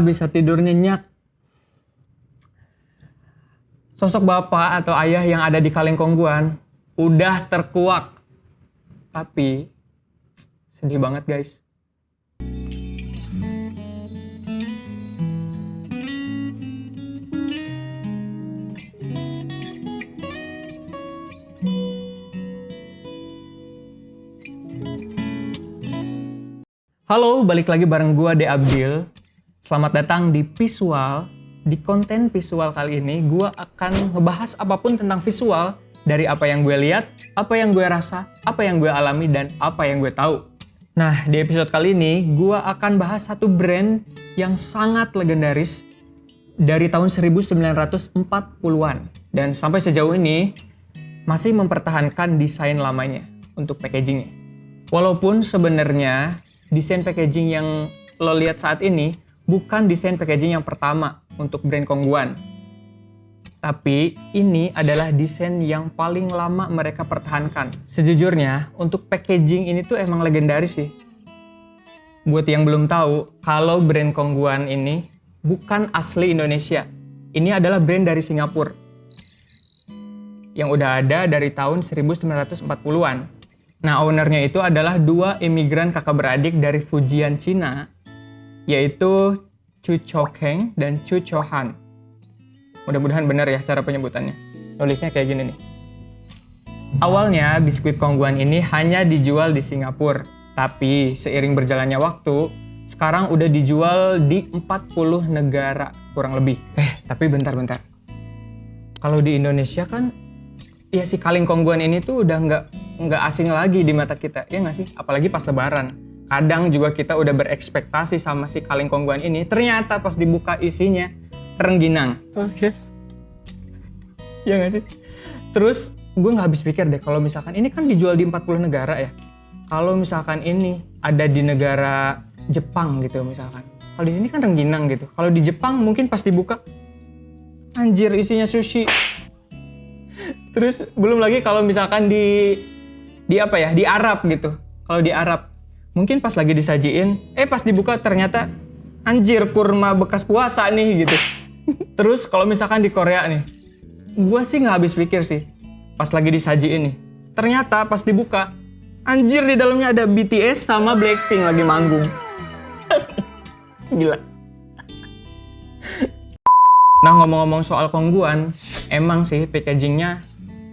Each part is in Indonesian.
bisa tidur nyenyak. Sosok bapak atau ayah yang ada di Kaleng Kongguan udah terkuak. Tapi sedih banget guys. Halo, balik lagi bareng gua De Abdil. Selamat datang di Visual. Di konten visual kali ini, gua akan ngebahas apapun tentang visual dari apa yang gue lihat, apa yang gue rasa, apa yang gue alami, dan apa yang gue tahu. Nah, di episode kali ini, gua akan bahas satu brand yang sangat legendaris dari tahun 1940-an. Dan sampai sejauh ini, masih mempertahankan desain lamanya untuk packagingnya. Walaupun sebenarnya desain packaging yang lo lihat saat ini bukan desain packaging yang pertama untuk brand Kongguan. Tapi ini adalah desain yang paling lama mereka pertahankan. Sejujurnya, untuk packaging ini tuh emang legendaris sih. Buat yang belum tahu, kalau brand Kongguan ini bukan asli Indonesia. Ini adalah brand dari Singapura. Yang udah ada dari tahun 1940-an. Nah, ownernya itu adalah dua imigran kakak beradik dari Fujian, Cina, yaitu Chu Chokeng dan Chu Chohan. Mudah-mudahan benar ya cara penyebutannya. Nulisnya kayak gini nih. Awalnya, biskuit Kongguan ini hanya dijual di Singapura. Tapi, seiring berjalannya waktu, sekarang udah dijual di 40 negara kurang lebih. Tapi bentar-bentar. Kalau di Indonesia kan, ya si Kaleng Kongguan ini tuh udah nggak asing lagi di mata kita, ya nggak sih? Apalagi pas lebaran. Kadang juga kita udah berekspektasi sama si Kaleng Kongguan ini, ternyata pas dibuka isinya rengginang. Oke. Ya nggak sih? Terus gue nggak habis pikir deh, kalau misalkan ini kan dijual di 40 negara ya. Kalau misalkan ini ada di negara Jepang gitu misalkan. Kalau di sini kan rengginang gitu. Kalau di Jepang mungkin pas dibuka, anjir isinya sushi. Terus belum lagi kalau misalkan di Arab gitu. Kalau di Arab, mungkin pas lagi disajiin, pas dibuka ternyata anjir kurma bekas puasa nih gitu. Terus kalau misalkan di Korea nih, gua sih nggak habis pikir sih. Pas lagi disajiin nih, ternyata pas dibuka, anjir di dalamnya ada BTS sama Blackpink lagi manggung. Gila. Nah, ngomong-ngomong soal Kongguan, emang sih packagingnya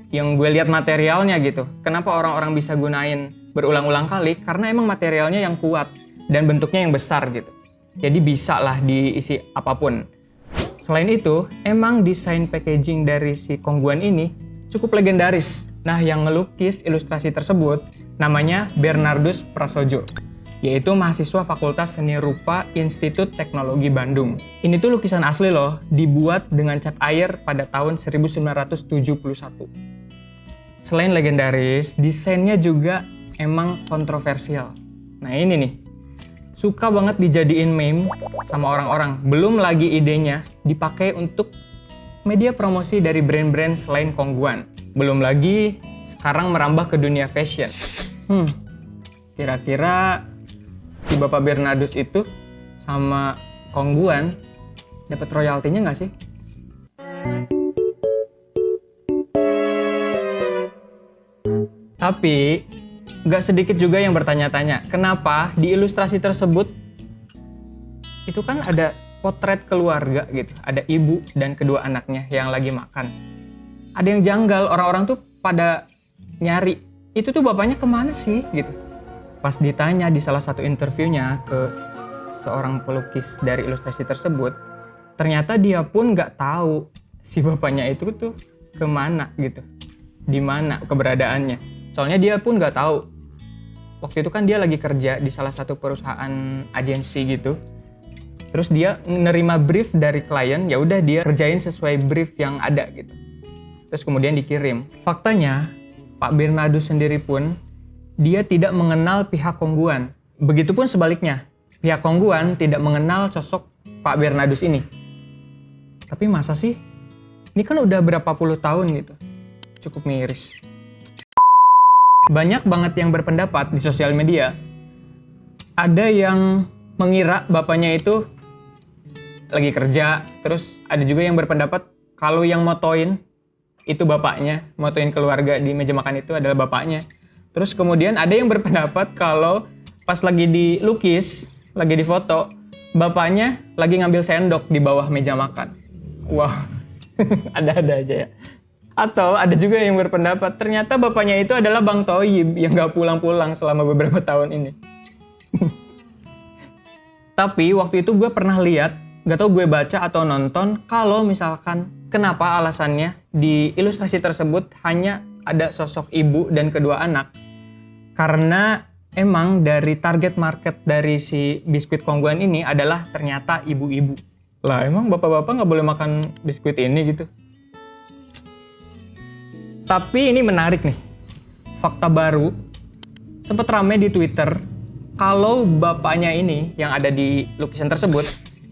yang gue lihat materialnya gitu. Kenapa orang-orang bisa gunain berulang-ulang kali? Karena emang materialnya yang kuat dan bentuknya yang besar gitu. Jadi bisa lah diisi apapun. Selain itu, emang desain packaging dari si Kongguan ini cukup legendaris. Nah, yang ngelukis ilustrasi tersebut namanya Bernardus Prasojo, yaitu mahasiswa Fakultas Seni Rupa Institut Teknologi Bandung. Ini tuh lukisan asli loh, dibuat dengan cat air pada tahun 1971. Selain legendaris, desainnya juga emang kontroversial. Nah ini nih, suka banget dijadiin meme sama orang-orang. Belum lagi idenya dipakai untuk media promosi dari brand-brand selain Kongguan. Belum lagi sekarang merambah ke dunia fashion. Kira-kira si Bapak Bernardus itu sama Kongguan dapat royaltinya nggak sih? Tapi nggak sedikit juga yang bertanya-tanya, kenapa di ilustrasi tersebut itu kan ada potret keluarga gitu, ada ibu dan kedua anaknya yang lagi makan. Ada yang janggal, orang-orang tuh pada nyari, itu tuh bapaknya kemana sih gitu. Pas ditanya di salah satu interviewnya ke seorang pelukis dari ilustrasi tersebut, ternyata dia pun nggak tahu si bapaknya itu tuh kemana gitu, di mana keberadaannya. Soalnya dia pun nggak tahu. Waktu itu kan dia lagi kerja di salah satu perusahaan agensi gitu. Terus dia nerima brief dari klien, ya udah dia kerjain sesuai brief yang ada gitu. Terus kemudian dikirim. Faktanya, Pak Bernardus sendiri pun dia tidak mengenal pihak Kongguan. Begitupun sebaliknya, pihak Kongguan tidak mengenal sosok Pak Bernardus ini. Tapi masa sih? Ini kan udah berapa puluh tahun gitu. Cukup miris. Banyak banget yang berpendapat di sosial media. Ada yang mengira bapaknya itu lagi kerja. Terus ada juga yang berpendapat kalau yang motoin itu bapaknya, motoin keluarga di meja makan itu adalah bapaknya. Terus kemudian ada yang berpendapat kalau pas lagi dilukis, lagi difoto, bapaknya lagi ngambil sendok di bawah meja makan. Wah, ada-ada aja ya. Atau ada juga yang berpendapat ternyata bapaknya itu adalah Bang Toyib yang gak pulang-pulang selama beberapa tahun ini. Tapi waktu itu gue pernah lihat, gak tau gue baca atau nonton, kalau misalkan kenapa alasannya di ilustrasi tersebut hanya ada sosok ibu dan kedua anak. Karena emang dari target market dari si biskuit Kongguan ini adalah ternyata ibu-ibu. Lah emang bapak-bapak gak boleh makan biskuit ini gitu? Tapi ini menarik nih, fakta baru, sempat rame di Twitter, kalau bapaknya ini yang ada di lukisan tersebut,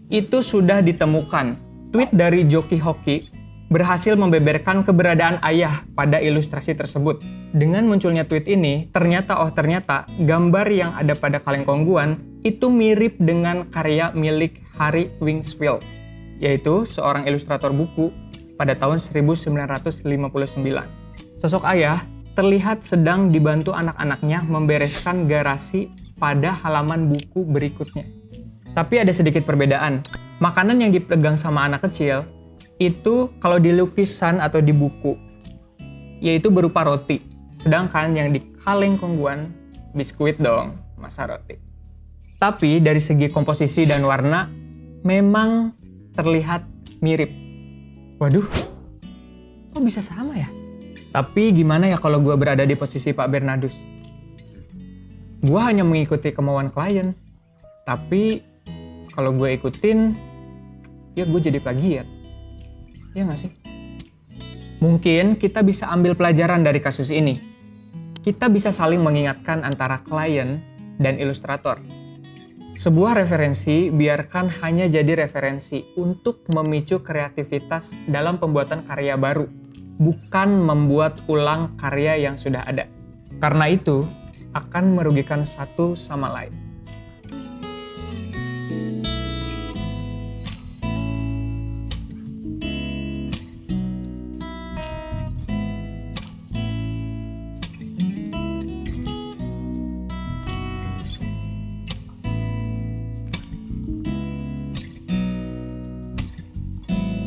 itu sudah ditemukan. Tweet dari Joki Hoki berhasil membeberkan keberadaan ayah pada ilustrasi tersebut. Dengan munculnya tweet ini, ternyata gambar yang ada pada kaleng Kongguan itu mirip dengan karya milik Harry Wingsfield, yaitu seorang ilustrator buku pada tahun 1959. Sosok ayah terlihat sedang dibantu anak-anaknya membereskan garasi pada halaman buku berikutnya. Tapi ada sedikit perbedaan. Makanan yang dipegang sama anak kecil itu kalau di lukisan atau di buku yaitu berupa roti. Sedangkan yang di kaleng Kongguan biskuit dong, masa roti. Tapi dari segi komposisi dan warna memang terlihat mirip. Waduh, kok bisa sama ya? Tapi gimana ya kalau gue berada di posisi Pak Bernardus? Gue hanya mengikuti kemauan klien. Tapi kalau gue ikutin, ya gue jadi plagiat. Ya nggak sih? Mungkin kita bisa ambil pelajaran dari kasus ini. Kita bisa saling mengingatkan antara klien dan ilustrator. Sebuah referensi biarkan hanya jadi referensi untuk memicu kreativitas dalam pembuatan karya baru, bukan membuat ulang karya yang sudah ada. Karena itu akan merugikan satu sama lain.